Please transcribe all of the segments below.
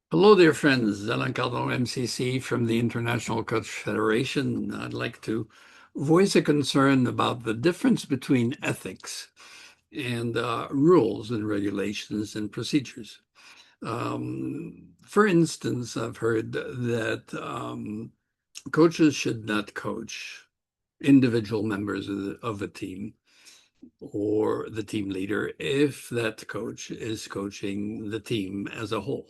Hello, dear friends. Alain Cardon, MCC from the International Coach Federation. I'd like to voice a concern about the difference between ethics and rules and regulations and procedures. For instance, I've heard that coaches should not coach individual members of a team or the team leader if that coach is coaching the team as a whole.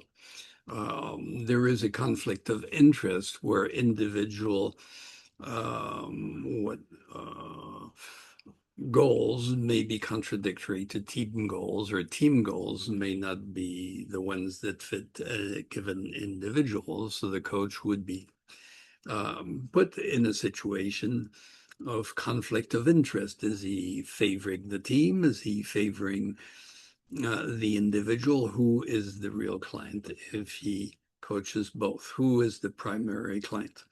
There is a conflict of interest where individual what goals may be contradictory to team goals, or team goals may not be the ones that fit a given individual. So the coach would be put in a situation of conflict of interest. Is he favoring the team? Is he favoring the individual? Who is the real client if he coaches both? Who is the primary client?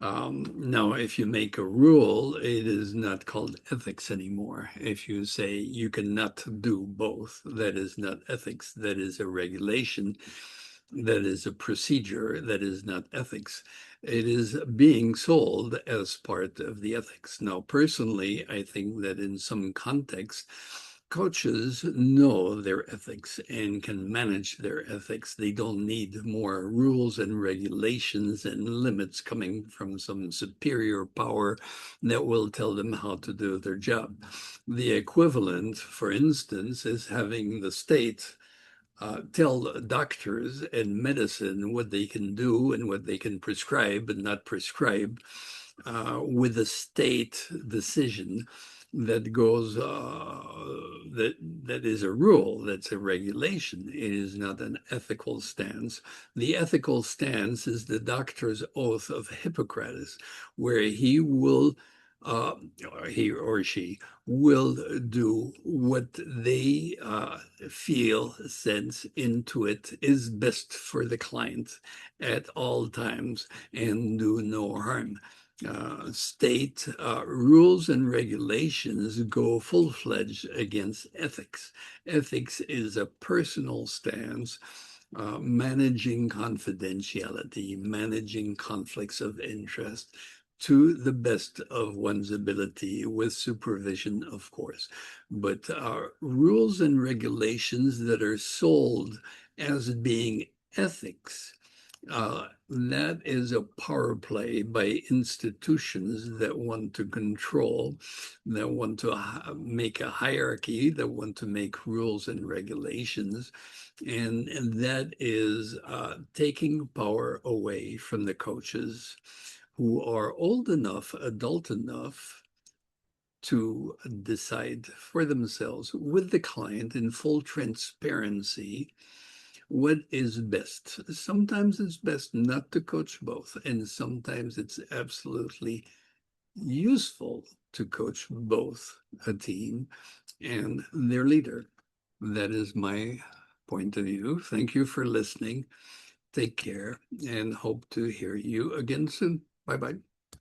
Now, if you make a rule, it is not called ethics anymore. If you say you cannot do both, that is not ethics. That is a regulation. That is a procedure. That is not ethics. It is being sold as part of the ethics. Now, personally, I think that in some contexts, coaches know their ethics and can manage their ethics. They don't need more rules and regulations and limits coming from some superior power that will tell them how to do their job. The equivalent, for instance, is having the state tell doctors and medicine what they can do and what they can prescribe and not prescribe, with a state decision that goes that is a rule, that's a regulation. It is not an ethical stance. The ethical stance is the doctor's oath of Hippocrates, where he will uh, he or she will do what they feel, sense, intuit is best for the client at all times and do no harm. State rules and regulations go full-fledged against ethics. Ethics is a personal stance, managing confidentiality, managing conflicts of interest to the best of one's ability, with supervision, of course. But rules and regulations that are sold as being ethics, that is a power play by institutions that want to control, that want to make a hierarchy, that want to make rules and regulations. And that is taking power away from the coaches who are old enough, adult enough to decide for themselves with the client in full transparency what is best. Sometimes it's best not to coach both, and sometimes it's absolutely useful to coach both a team and their leader. That is my point of view. Thank you for listening. Take care and hope to hear you again soon. Bye bye.